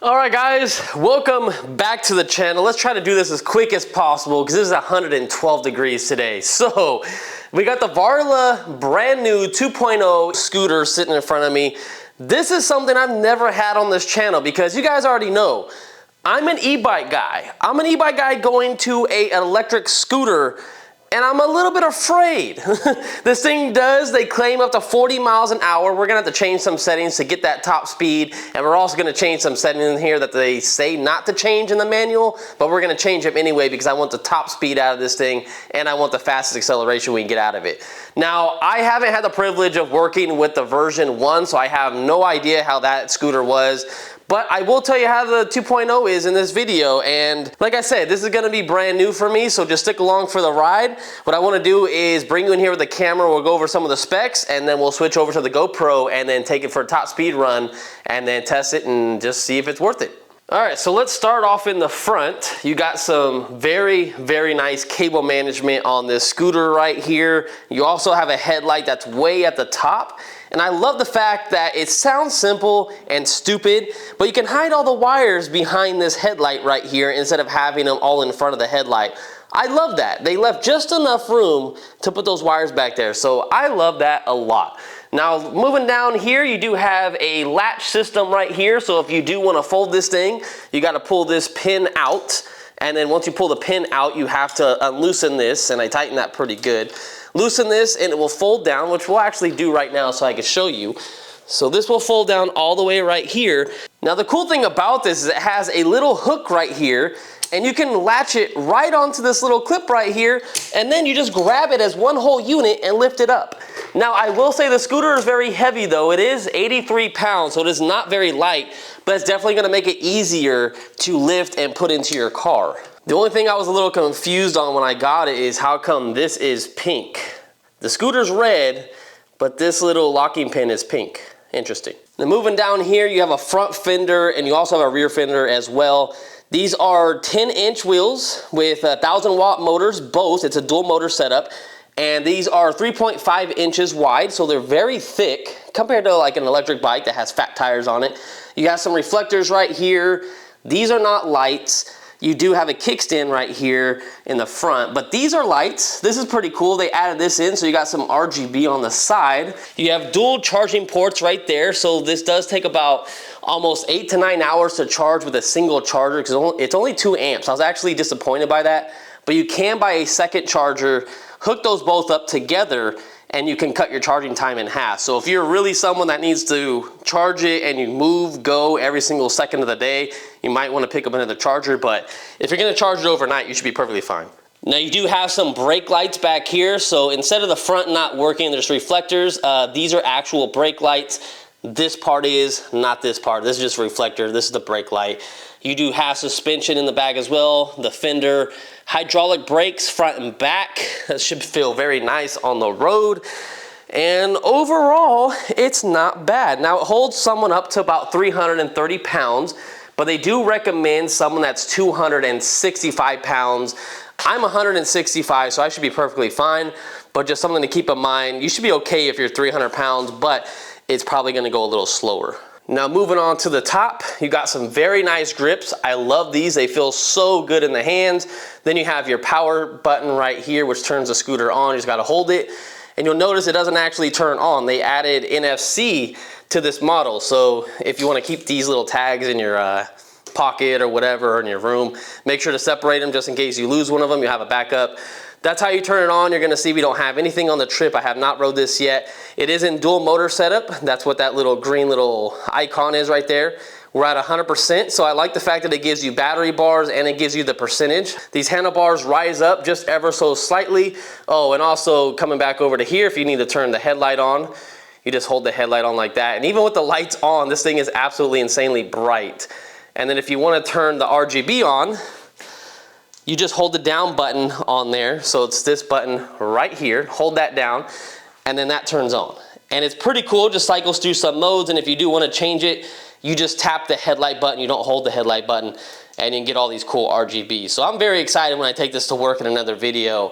All right guys, welcome back to the channel. Let's try to do this as quick as possible because this is 112 degrees today. So we got the Varla brand new 2.0 scooter sitting in front of me. This is something I've never had on this channel because you guys already know I'm an e-bike guy. I'm an e-bike guy going to an electric scooter, and I'm a little bit afraid. This thing they claim up to 40 miles an hour. We're gonna have to change some settings to get that top speed, and we're also gonna change some settings in here that they say not to change in the manual, but we're gonna change them anyway because I want the top speed out of this thing, and I want the fastest acceleration we can get out of it. Now, I haven't had the privilege of working with the version 1, so I have no idea how that scooter was. But I will tell you how the 2.0 is in this video, and like I said, this is gonna be brand new for me, so just stick along for the ride. What I wanna do is bring you in here with the camera, we'll go over some of the specs, and then we'll switch over to the GoPro and then take it for a top speed run, and then test it and just see if it's worth it. All right, so let's start off in the front. You got some very, very nice cable management on this scooter right here. You also have a headlight that's way at the top. And I love the fact that it sounds simple and stupid, but you can hide all the wires behind this headlight right here instead of having them all in front of the headlight. I love that. They left just enough room to put those wires back there. So I love that a lot. Now, moving down here, you do have a latch system right here. So if you do want to fold this thing, you got to pull this pin out. And then once you pull the pin out, you have to unloosen this, and I tighten that pretty good. Loosen this and it will fold down, which we'll actually do right now so I can show you. So this will fold down all the way right here. Now the cool thing about this is it has a little hook right here, and you can latch it right onto this little clip right here, and then you just grab it as one whole unit and lift it up. Now I will say the scooter is very heavy though. It is 83 pounds, so it is not very light, but it's definitely gonna make it easier to lift and put into your car. The only thing I was a little confused on when I got it is how come this is pink. The scooter's red, but this little locking pin is pink. Interesting. Now moving down here, you have a front fender and you also have a rear fender as well. These are 10-inch wheels with 1,000-watt motors, both. It's a dual motor setup. And these are 3.5 inches wide, so they're very thick compared to like an electric bike that has fat tires on it. You got some reflectors right here. These are not lights. You do have a kickstand right here in the front, but these are lights. This is pretty cool. They added this in, so you got some RGB on the side. You have dual charging ports right there, so this does take about almost 8 to 9 hours to charge with a single charger because it's only 2 amps. I was actually disappointed by that, but you can buy a second charger, hook those both up together, and you can cut your charging time in half. So if you're really someone that needs to charge it and you go every single second of the day, you might want to pick up another charger, but if you're going to charge it overnight, you should be perfectly fine. Now you do have some brake lights back here, so instead of the front not working, there's reflectors. These are actual brake lights. This part is, not this part. This is just a reflector. This is the brake light. You do have suspension in the back as well, the fender, hydraulic brakes front and back. That should feel very nice on the road. And overall, it's not bad. Now it holds someone up to about 330 pounds, but they do recommend someone that's 265 pounds. I'm 165, so I should be perfectly fine, but just something to keep in mind. You should be okay if you're 300 pounds, but it's probably gonna go a little slower. Now moving on to the top, you got some very nice grips. I love these, they feel so good in the hands. Then you have your power button right here, which turns the scooter on. You just gotta hold it. And you'll notice it doesn't actually turn on. They added NFC to this model. So if you wanna keep these little tags in your pocket or whatever, or in your room, make sure to separate them just in case you lose one of them, you have a backup. That's how you turn it on. You're gonna see we don't have anything on the trip. I have not rode this yet. It is in dual motor setup. That's what that little green little icon is right there. We're at 100%, so I like the fact that it gives you battery bars and it gives you the percentage. These handlebars rise up just ever so slightly. Oh, and also coming back over to here, if you need to turn the headlight on, you just hold the headlight on like that. And even with the lights on, this thing is absolutely insanely bright. And then if you wanna turn the RGB on, you just hold the down button on there. So it's this button right here, hold that down, and then that turns on. And it's pretty cool, just cycles through some modes, and if you do wanna change it, you just tap the headlight button, you don't hold the headlight button, and you can get all these cool RGBs. So I'm very excited when I take this to work in another video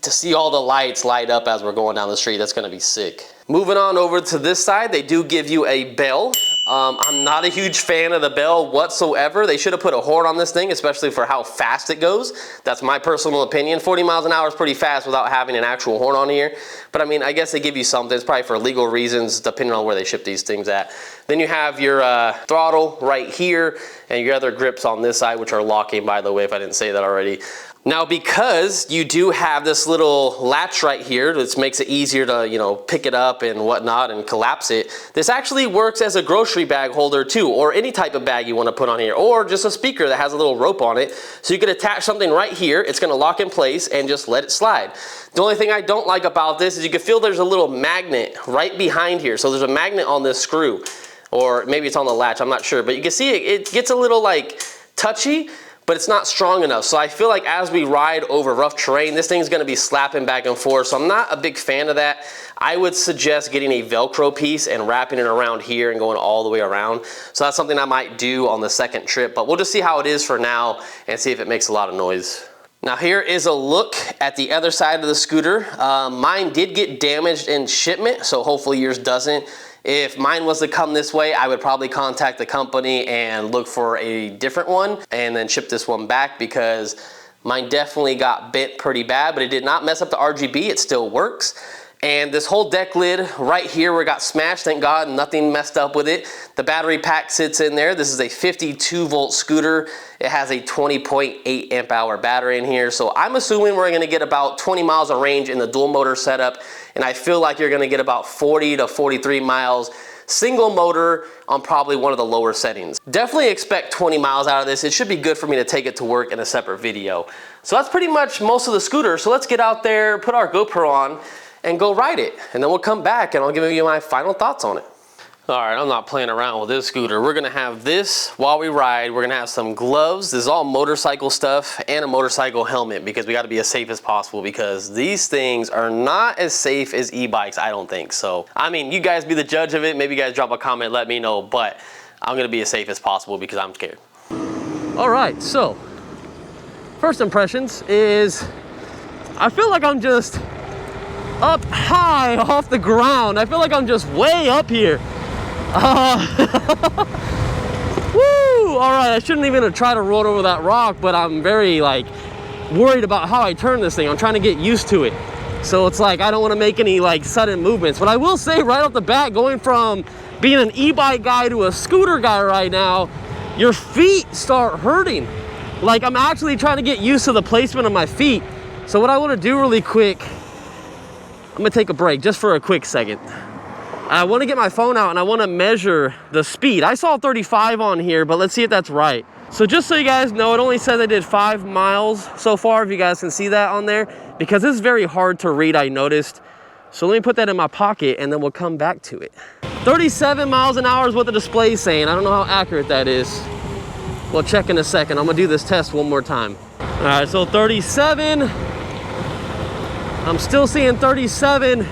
to see all the lights light up as we're going down the street. That's gonna be sick. Moving on over to this side, they do give you a bell. I'm not a huge fan of the bell whatsoever. They should have put a horn on this thing, especially for how fast it goes. That's my personal opinion. 40 miles an hour is pretty fast without having an actual horn on here. But I mean, I guess they give you something. It's probably for legal reasons, depending on where they ship these things at. Then you have your throttle right here, and your other grips on this side, which are locking, by the way, if I didn't say that already. Now, because you do have this little latch right here, which makes it easier to, you know, pick it up and whatnot and collapse it, this actually works as a grocery bag holder too, or any type of bag you want to put on here, or just a speaker that has a little rope on it. So you could attach something right here, it's going to lock in place and just let it slide. The only thing I don't like about this is you can feel there's a little magnet right behind here. So there's a magnet on this screw, or maybe it's on the latch, I'm not sure, but you can see it gets a little like touchy, but it's not strong enough. So I feel like as we ride over rough terrain, this thing's gonna be slapping back and forth. So I'm not a big fan of that. I would suggest getting a Velcro piece and wrapping it around here and going all the way around. So that's something I might do on the second trip, but we'll just see how it is for now and see if it makes a lot of noise. Now here is a look at the other side of the scooter. Mine did get damaged in shipment, so hopefully yours doesn't. If mine was to come this way, I would probably contact the company and look for a different one and then ship this one back, because mine definitely got bent pretty bad, but it did not mess up the RGB, it still works. And this whole deck lid right here where it got smashed, thank God nothing messed up with it. The battery pack sits in there. This is a 52 volt scooter. It has a 20.8 amp hour battery in here. So I'm assuming we're gonna get about 20 miles of range in the dual motor setup. And I feel like you're gonna get about 40 to 43 miles single motor on probably one of the lower settings. Definitely expect 20 miles out of this. It should be good for me to take it to work in a separate video. So that's pretty much most of the scooter. So let's get out there, put our GoPro on, and go ride it. And then we'll come back and I'll give you my final thoughts on it. All right, I'm not playing around with this scooter. We're gonna have this while we ride. We're gonna have some gloves. This is all motorcycle stuff, and a motorcycle helmet, because we gotta be as safe as possible, because these things are not as safe as e-bikes, I don't think. So, I mean, you guys be the judge of it. Maybe you guys drop a comment, let me know, but I'm gonna be as safe as possible because I'm scared. All right, so first impressions is I feel like I'm just up high off the ground. I feel like I'm just way up here. Woo! All right, I shouldn't even try to roll over that rock, but I'm very like worried about how I turn this thing. I'm trying to get used to it. So it's like I don't want to make any like sudden movements. But I will say right off the bat, going from being an e-bike guy to a scooter guy right now, your feet start hurting. Like I'm actually trying to get used to the placement of my feet. So what I want to do really quick, I'm gonna take a break just for a quick second. I want to get my phone out and I want to measure the speed. I saw 35 on here, but let's see if that's right. So just so you guys know, it only says I did 5 miles so far, if you guys can see that on there, because this is very hard to read, I noticed. So let me put that in my pocket and then we'll come back to it. 37 miles an hour is what the display is saying. I don't know how accurate that is. We'll check in a second. I'm gonna do this test one more time. All right, so 37. I'm still seeing 37.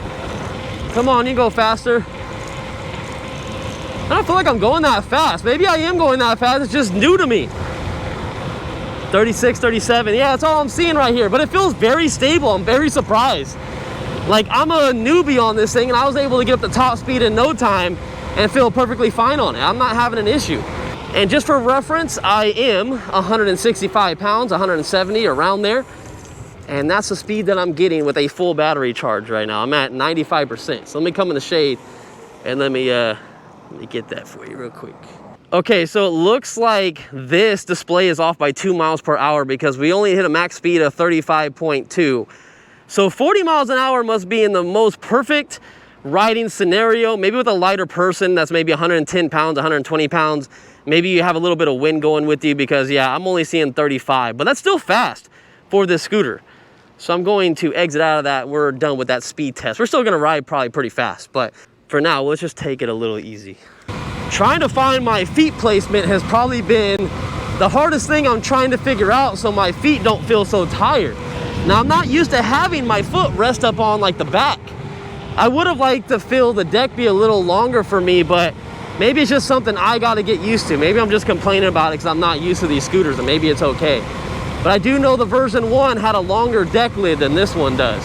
Come on, you go faster. I don't feel like I'm going that fast. Maybe I am going that fast, it's just new to me. 36, 37, yeah, that's all I'm seeing right here. But it feels very stable, I'm very surprised. Like I'm a newbie on this thing and I was able to get up the top speed in no time and feel perfectly fine on it. I'm not having an issue. And just for reference, I am 165 pounds, 170, around there. And that's the speed that I'm getting with a full battery charge right now. I'm at 95%. So let me come in the shade and let me get that for you real quick. Okay, so it looks like this display is off by 2 miles per hour because we only hit a max speed of 35.2. So 40 miles an hour must be in the most perfect riding scenario. Maybe with a lighter person that's maybe 110 pounds, 120 pounds. Maybe you have a little bit of wind going with you because, yeah, I'm only seeing 35. But that's still fast for this scooter. So I'm going to exit out of that. We're done with that speed test. We're still going to ride probably pretty fast. But for now, let's just take it a little easy. Trying to find my feet placement has probably been the hardest thing I'm trying to figure out so my feet don't feel so tired. Now, I'm not used to having my foot rest up on like the back. I would have liked to feel the deck be a little longer for me, but maybe it's just something I got to get used to. Maybe I'm just complaining about it because I'm not used to these scooters, and maybe it's okay. But I do know the version 1 had a longer deck lid than this one does.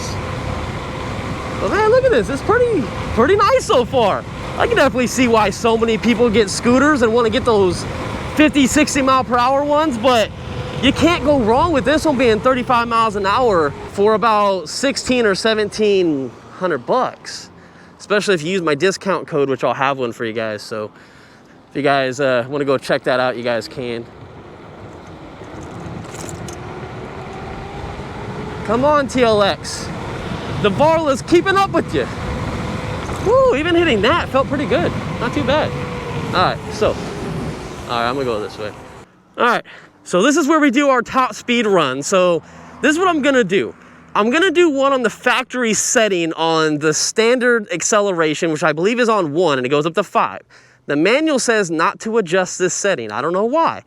But man, look at this. It's pretty nice so far. I can definitely see why so many people get scooters and want to get those 50, 60 mile per hour ones, but you can't go wrong with this one being 35 miles an hour for about 16 or 1700 bucks. Especially if you use my discount code, which I'll have one for you guys. So if you guys want to go check that out, you guys can. Come on, TLX. The Varla's keeping up with you. Woo, even hitting that felt pretty good. Not too bad. All right, I'm gonna go this way. All right, so this is where we do our top speed run. So this is what I'm gonna do. I'm gonna do one on the factory setting on the standard acceleration, which I believe is on 1, and it goes up to 5. The manual says not to adjust this setting. I don't know why.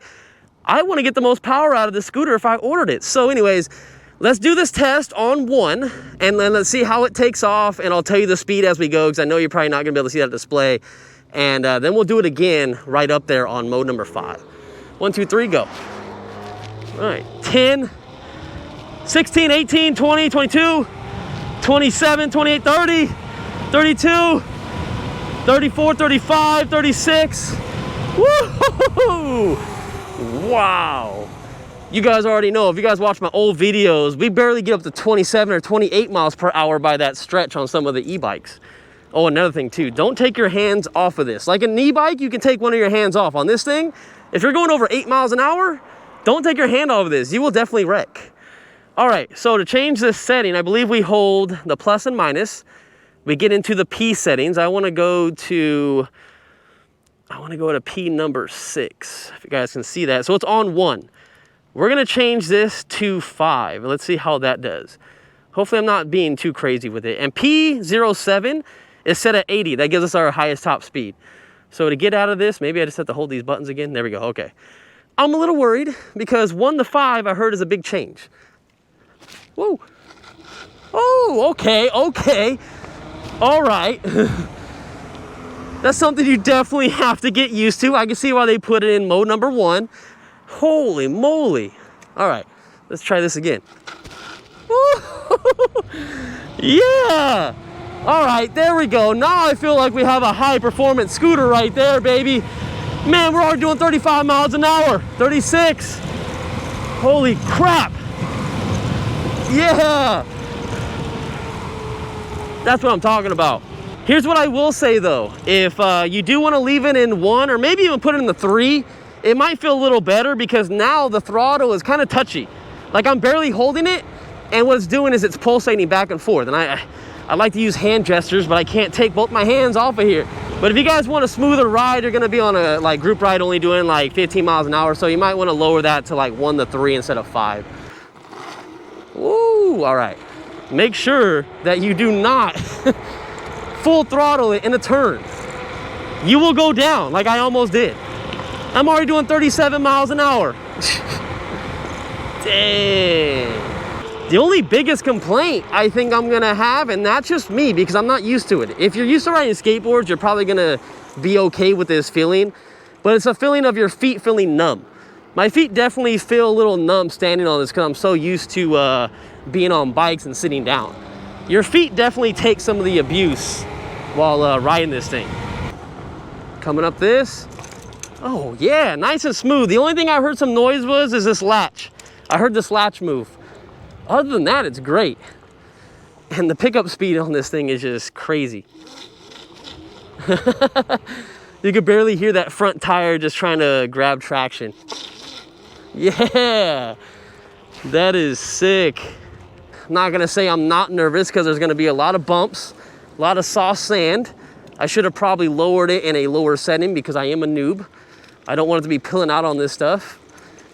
I wanna get the most power out of the scooter if I ordered it. So anyways, let's do this test on 1, and then let's see how it takes off, and I'll tell you the speed as we go, because I know you're probably not gonna be able to see that display. And then we'll do it again right up there on mode number 5. 1, 2, 3, go. All right, 10, 16, 18, 20, 22, 27, 28, 30, 32, 34, 35, 36. Woo! Wow. You guys already know, if you guys watch my old videos, we barely get up to 27 or 28 miles per hour by that stretch on some of the e-bikes. Oh, another thing too, don't take your hands off of this. Like an e-bike, you can take one of your hands off. On this thing, if you're going over 8 miles an hour, don't take your hand off of this. You will definitely wreck. All right, so to change this setting, I believe we hold the plus and minus. We get into the P settings. I wanna go to P number 6, if you guys can see that. So it's on 1. We're gonna change this to 5. Let's see how that does. Hopefully I'm not being too crazy with it. And P07 is set at 80. That gives us our highest top speed. So to get out of this, maybe I just have to hold these buttons again. There we go, okay. I'm a little worried because 1 to 5 I heard is a big change. Whoa. Oh, okay. All right. That's something you definitely have to get used to. I can see why they put it in mode number 1. Holy moly. All right, let's try this again. Yeah. All right, there we go. Now I feel like we have a high performance scooter right there, baby. Man, we're already doing 35 miles an hour, 36. Holy crap. Yeah. That's what I'm talking about. Here's what I will say though. If you do want to leave it in 1 or maybe even put it in the 3, it might feel a little better because now the throttle is kind of touchy. Like I'm barely holding it, and what it's doing is it's pulsating back and forth. And I like to use hand gestures, but I can't take both my hands off of here. But if you guys want a smoother ride, you're gonna be on a like group ride only doing like 15 miles an hour, so you might want to lower that to like 1 to 3 instead of 5. Woo, all right. Make sure that you do not full throttle it in a turn. You will go down like I almost did. I'm already doing 37 miles an hour. Dang. The only biggest complaint I think I'm gonna have, and that's just me because I'm not used to it. If you're used to riding skateboards, you're probably gonna be okay with this feeling, but it's a feeling of your feet feeling numb. My feet definitely feel a little numb standing on this because I'm so used to being on bikes and sitting down. Your feet definitely take some of the abuse while riding this thing. Coming up this. Oh yeah, nice and smooth. The only thing I heard some noise is this latch. I heard this latch move. Other than that, it's great. And the pickup speed on this thing is just crazy. You could barely hear that front tire just trying to grab traction. Yeah, that is sick. I'm not gonna say I'm not nervous because there's gonna be a lot of bumps, a lot of soft sand. I should have probably lowered it in a lower setting because I am a noob. I don't want it to be pulling out on this stuff.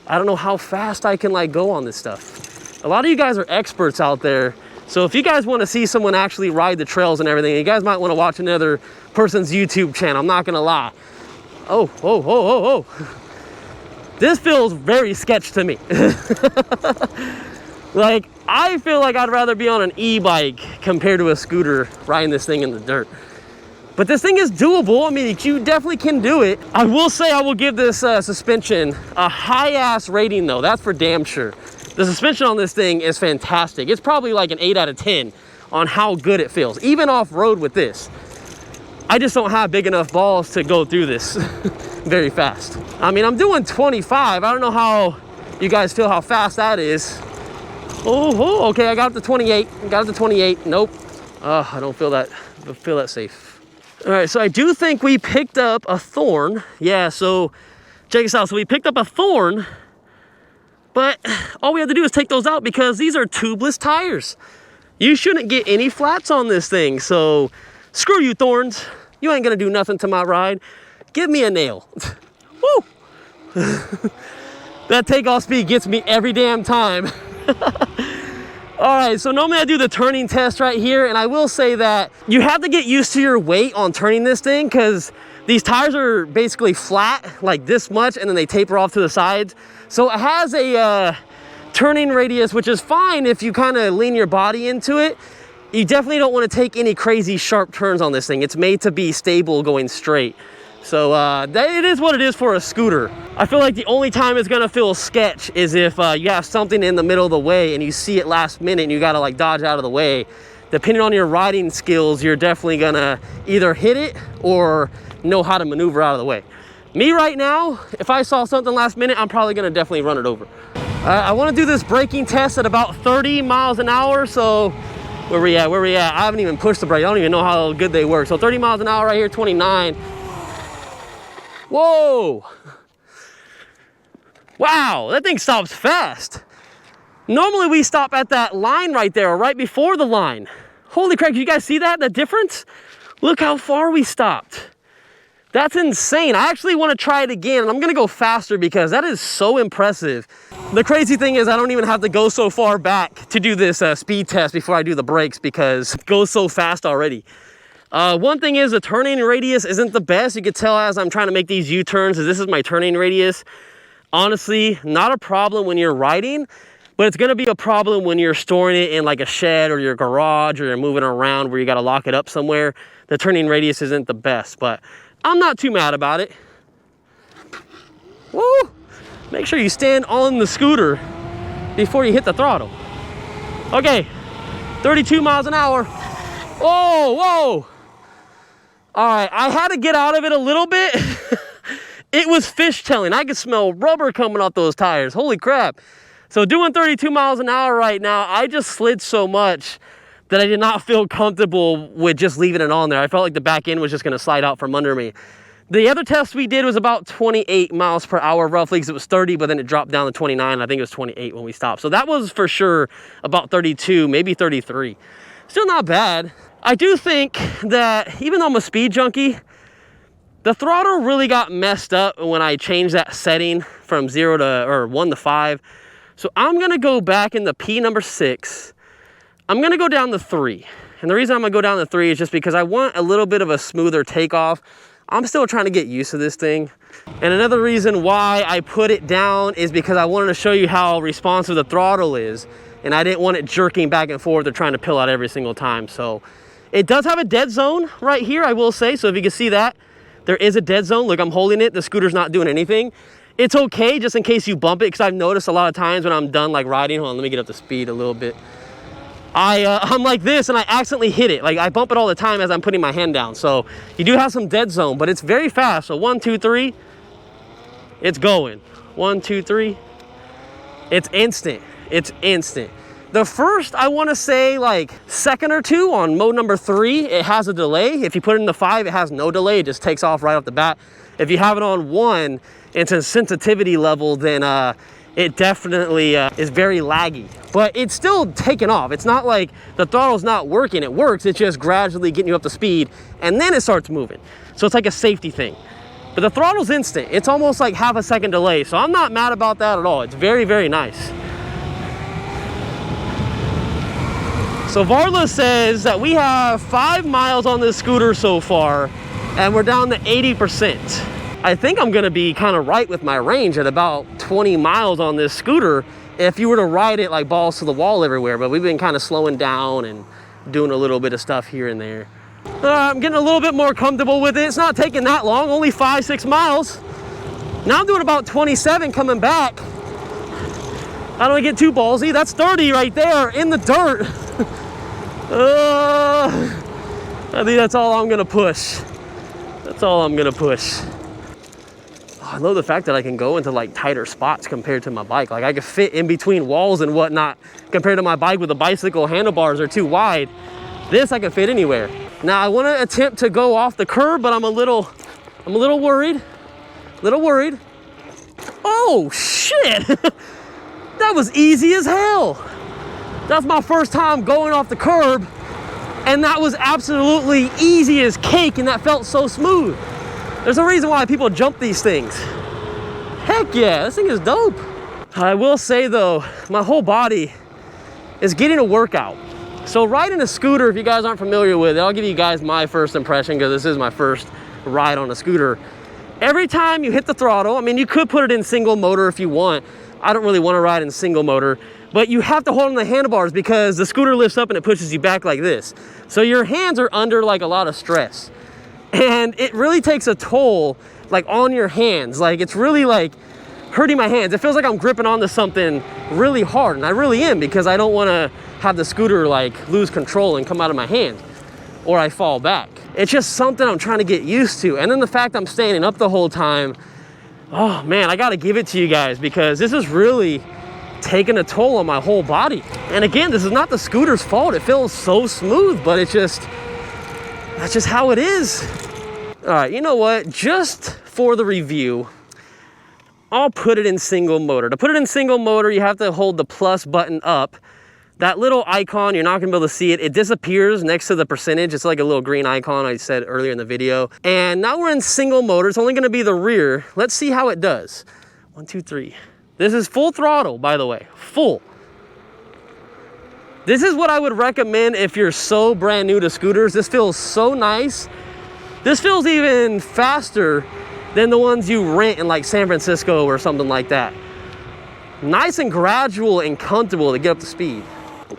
I don't know how fast I can like go on this stuff. A lot of you guys are experts out there. So if you guys want to see someone actually ride the trails and everything, you guys might want to watch another person's YouTube channel. I'm not gonna lie. Oh. This feels very sketch to me. Like, I feel like I'd rather be on an e-bike compared to a scooter riding this thing in the dirt. But this thing is doable. I mean, you definitely can do it. I will say I will give this suspension a high-ass rating though. That's for damn sure. The suspension on this thing is fantastic. It's probably like an 8 out of 10 on how good it feels, even off-road with this. I just don't have big enough balls to go through this very fast. I mean, I'm doing 25. I don't know how you guys feel how fast that is. Oh, okay, I got up to 28. Got up to 28. Nope. I don't feel that safe. All right, so I do think we picked up a thorn. Yeah, so check this out. So we picked up a thorn, but all we have to do is take those out because these are tubeless tires. You shouldn't get any flats on this thing. So screw you, thorns. You ain't gonna do nothing to my ride. Give me a nail. Woo! That takeoff speed gets me every damn time. All right, so normally I do the turning test right here, and I will say that you have to get used to your weight on turning this thing because these tires are basically flat, like this much, and then they taper off to the sides. So it has a turning radius, which is fine if you kind of lean your body into it. You definitely don't want to take any crazy sharp turns on this thing. It's made to be stable going straight. So it is what it is for a scooter. I feel like the only time it's gonna feel sketch is if you have something in the middle of the way and you see it last minute and you gotta like dodge out of the way. Depending on your riding skills, you're definitely gonna either hit it or know how to maneuver out of the way. Me right now, if I saw something last minute, I'm probably gonna definitely run it over. I wanna do this braking test at about 30 miles an hour, so where we at? I haven't even pushed the brake. I don't even know how good they work. So 30 miles an hour right here, 29. Whoa! Wow, that thing stops fast. Normally we stop at that line right there, or right before the line. Holy crap, you guys see that, the difference? Look how far we stopped. That's insane. I actually want to try it again, and I'm gonna go faster because that is so impressive. The crazy thing is I don't even have to go so far back to do this speed test before I do the brakes because it goes so fast already. One thing is the turning radius isn't the best. You could tell as I'm trying to make these U-turns, this is my turning radius. Honestly, not a problem when you're riding, but it's gonna be a problem when you're storing it in like a shed or your garage or you're moving around where you gotta lock it up somewhere. The turning radius isn't the best, but I'm not too mad about it. Woo! Make sure you stand on the scooter before you hit the throttle. Okay, 32 miles an hour. Oh, whoa! All right, I had to get out of it a little bit. It was fishtailing. I could smell rubber coming off those tires. Holy crap. So doing 32 miles an hour right now, I just slid so much that I did not feel comfortable with just leaving it on there. I felt like the back end was just gonna slide out from under me. The other test we did was about 28 miles per hour roughly because it was 30, but then it dropped down to 29. I think it was 28 when we stopped. So that was for sure about 32, maybe 33. Still not bad. I do think that even though I'm a speed junkie, the throttle really got messed up when I changed that setting from 1 to 5. So I'm gonna go back in the P number 6. I'm gonna go down to 3. And the reason I'm gonna go down to 3 is just because I want a little bit of a smoother takeoff. I'm still trying to get used to this thing. And another reason why I put it down is because I wanted to show you how responsive the throttle is. And I didn't want it jerking back and forth or trying to pill out every single time. So it does have a dead zone right here, I will say. So if you can see that, there is a dead zone. Look, I'm holding it. The scooter's not doing anything. It's okay just in case you bump it, because I've noticed a lot of times when I'm done like riding, hold on, let me get up to speed a little bit. I'm like this and I accidentally hit it. Like I bump it all the time as I'm putting my hand down. So you do have some dead zone, but it's very fast. So 1, 2, 3, it's going. 1, 2, 3, it's instant. It's instant. The first, I want to say like second or two on mode number 3, it has a delay. If you put it in the 5, it has no delay. It just takes off right off the bat. If you have it on 1, it's a sensitivity level, then it definitely is very laggy. But it's still taking off. It's not like the throttle's not working. It works. It's just gradually getting you up to speed, and then it starts moving. So it's like a safety thing. But the throttle's instant. It's almost like half a second delay. So I'm not mad about that at all. It's very, very nice. So Varla says that we have 5 miles on this scooter so far, and we're down to 80%. I think I'm gonna be kind of right with my range at about 20 miles on this scooter if you were to ride it like balls to the wall everywhere, but we've been kind of slowing down and doing a little bit of stuff here and there. I'm getting a little bit more comfortable with it. It's not taking that long, only 5, 6 miles. Now I'm doing about 27 coming back. I don't get too ballsy. That's 30 right there in the dirt. I think that's all I'm gonna push. That's all I'm gonna push. I love the fact that I can go into like tighter spots compared to my bike. Like I could fit in between walls and whatnot compared to my bike with the bicycle handlebars are too wide. This I can fit anywhere. Now I want to attempt to go off the curb, but I'm a little worried. Oh shit! That was easy as hell. That's my first time going off the curb, and that was absolutely easy as cake, and that felt so smooth. There's a reason why people jump these things. Heck yeah, this thing is dope. I will say though, my whole body is getting a workout. So riding a scooter, if you guys aren't familiar with it, I'll give you guys my first impression because this is my first ride on a scooter. Every time you hit the throttle, I mean, you could put it in single motor if you want. I don't really want to ride in single motor, but you have to hold on the handlebars because the scooter lifts up and it pushes you back like this. So your hands are under like a lot of stress. And it really takes a toll like on your hands. Like it's really like hurting my hands. It feels like I'm gripping onto something really hard, and I really am, because I don't want to have the scooter like lose control and come out of my hand or I fall back. It's just something I'm trying to get used to. And then the fact I'm standing up the whole time, oh man, I got to give it to you guys because this is really taking a toll on my whole body. And again, this is not the scooter's fault. It feels so smooth, but it's just, that's just how it is. All right, you know what? Just for the review, I'll put it in single motor. To put it in single motor, you have to hold the plus button up. That little icon, you're not gonna be able to see it. It disappears next to the percentage. It's like a little green icon I said earlier in the video. And now we're in single motor. It's only gonna be the rear. Let's see how it does. 1, 2, 3. This is full throttle, by the way, full. This is what I would recommend if you're so brand new to scooters. This feels so nice. This feels even faster than the ones you rent in like San Francisco or something like that. Nice and gradual and comfortable to get up to speed.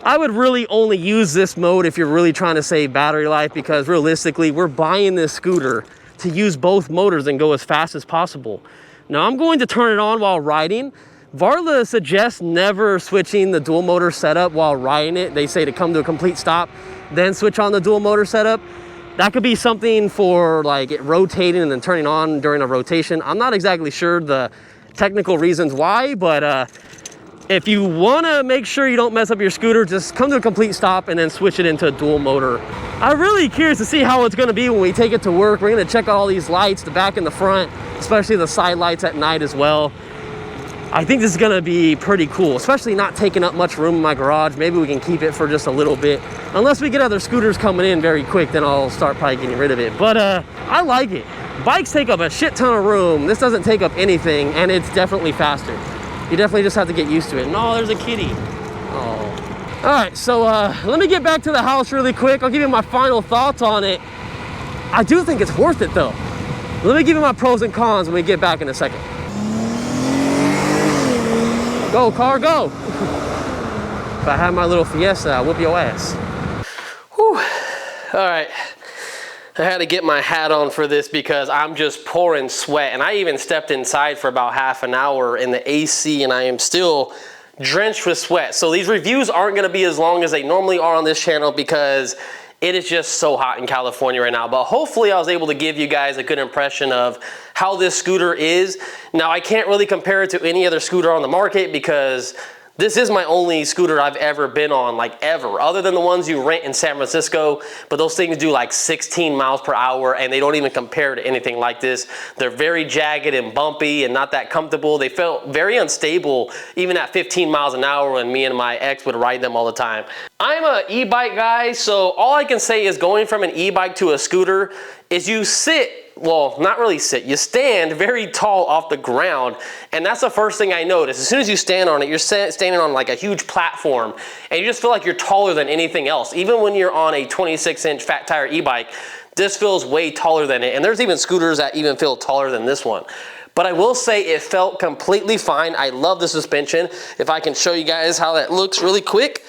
I would really only use this mode if you're really trying to save battery life, because realistically, we're buying this scooter to use both motors and go as fast as possible. Now I'm going to turn it on while riding. Varla suggests never switching the dual motor setup while riding it. They say to come to a complete stop, then switch on the dual motor setup. That could be something for like it rotating and then turning on during a rotation. I'm not exactly sure the technical reasons why, but if you want to make sure you don't mess up your scooter, just come to a complete stop and then switch it into a dual motor. I'm really curious to see how it's going to be when we take it to work. We're going to check out all these lights, the back and the front, especially the side lights at night as well. I think this is going to be pretty cool, especially not taking up much room in my garage. Maybe we can keep it for just a little bit. Unless we get other scooters coming in very quick, then I'll start probably getting rid of it. But I like it. Bikes take up a shit ton of room. This doesn't take up anything, and it's definitely faster. You definitely just have to get used to it. No, there's a kitty. Oh. All right, so let me get back to the house really quick. I'll give you my final thoughts on it. I do think it's worth it though. Let me give you my pros and cons when we get back in a second. Go, car, go. If I had my little Fiesta, I'd whoop your ass. Whew. All right. I had to get my hat on for this because I'm just pouring sweat, and I even stepped inside for about half an hour in the AC, and I am still drenched with sweat. So these reviews aren't going to be as long as they normally are on this channel because it is just so hot in California right now. But hopefully I was able to give you guys a good impression of how this scooter is. Now I can't really compare it to any other scooter on the market because this is my only scooter I've ever been on, like ever, other than the ones you rent in San Francisco. But those things do like 16 miles per hour and they don't even compare to anything like this. They're very jagged and bumpy and not that comfortable. They felt very unstable even at 15 miles an hour when me and my ex would ride them all the time. I'm an e-bike guy, so all I can say is going from an e-bike to a scooter is you sit, well, not really sit, you stand very tall off the ground, and that's the first thing I noticed. As soon as you stand on it, you're standing on like a huge platform, and you just feel like you're taller than anything else. Even when you're on a 26-inch fat tire e-bike, this feels way taller than it, and there's even scooters that even feel taller than this one. But I will say it felt completely fine. I love the suspension. If I can show you guys how that looks really quick,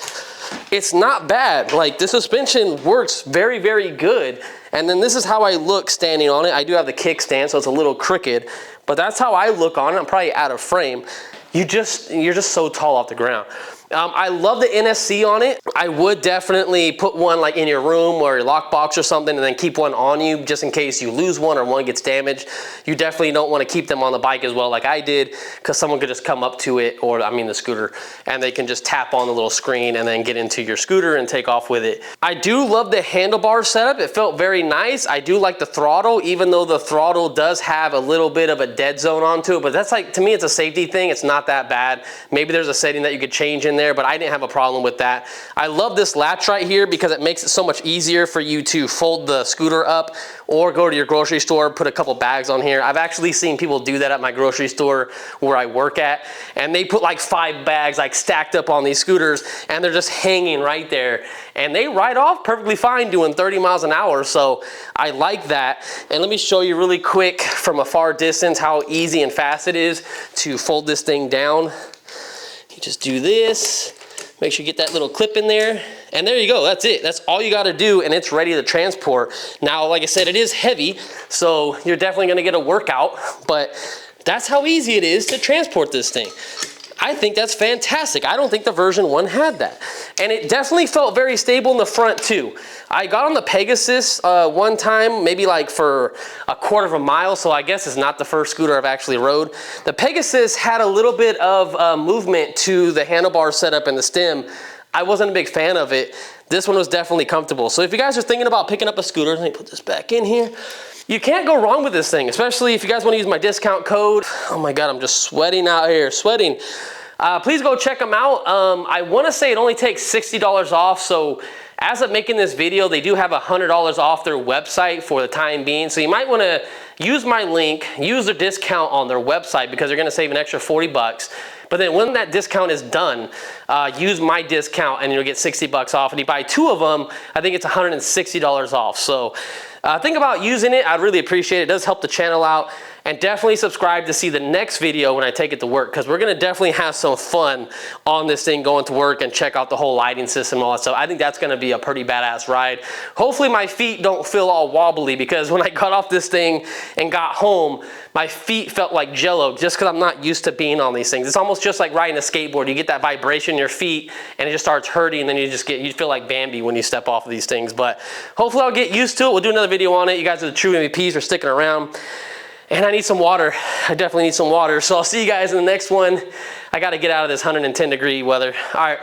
it's not bad. Like, the suspension works very, very good. And then this is how I look standing on it. I do have the kickstand, so it's a little crooked, but that's how I look on it. I'm probably out of frame. You're just so tall off the ground. I love the NSC on it. I would definitely put one like in your room or your lockbox or something, and then keep one on you just in case you lose one or one gets damaged. You definitely don't want to keep them on the bike as well like I did, because someone could just come up to it, or I mean the scooter, and they can just tap on the little screen and then get into your scooter and take off with it. I do love the handlebar setup. It felt very nice. I do like the throttle, even though the throttle does have a little bit of a dead zone onto it, but that's like, to me, it's a safety thing. It's not that bad. Maybe there's a setting that you could change in there, but I didn't have a problem with that. I love this latch right here because it makes it so much easier for you to fold the scooter up or go to your grocery store, put a couple bags on here. I've actually seen people do that at my grocery store where I work at, and they put like 5 bags like stacked up on these scooters, and they're just hanging right there, and they ride off perfectly fine doing 30 miles an hour. So I like that. And let me show you really quick from a far distance how easy and fast it is to fold this thing down. You just do this, make sure you get that little clip in there, and there you go. That's it. That's all you got to do, and it's ready to transport. Now, like I said, it is heavy, so you're definitely going to get a workout, but that's how easy it is to transport this thing. I think that's fantastic. I don't think the version 1 had that. And it definitely felt very stable in the front too. I got on the Pegasus one time, maybe like for a quarter of a mile, so I guess it's not the first scooter I've actually rode. The Pegasus had a little bit of movement to the handlebar setup and the stem. I wasn't a big fan of it. This one was definitely comfortable. So if you guys are thinking about picking up a scooter, let me put this back in here. You can't go wrong with this thing, especially if you guys want to use my discount code. Oh my God, I'm just sweating out here, sweating. Please go check them out. I want to say it only takes $60 off. So as of making this video, they do have $100 off their website for the time being. So you might want to use my link, use their discount on their website, because you're going to save an extra 40 bucks. But then when that discount is done, use my discount and you'll get 60 bucks off. And you buy 2 of them, I think it's $160 off. So think about using it. I'd really appreciate it. It does help the channel out. And definitely subscribe to see the next video when I take it to work, because we're gonna definitely have some fun on this thing going to work and check out the whole lighting system and all that stuff. I think that's gonna be a pretty badass ride. Hopefully my feet don't feel all wobbly, because when I got off this thing and got home, my feet felt like jello, just because I'm not used to being on these things. It's almost just like riding a skateboard. You get that vibration in your feet and it just starts hurting, and then you feel like Bambi when you step off of these things. But hopefully I'll get used to it. We'll do another video on it. You guys are the true MVPs for sticking around. And I need some water. I definitely need some water. So I'll see you guys in the next one. I got to get out of this 110-degree weather. All right.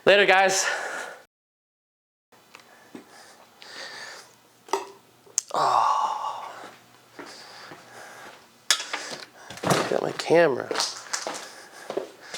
Later, guys. Oh. Got my camera.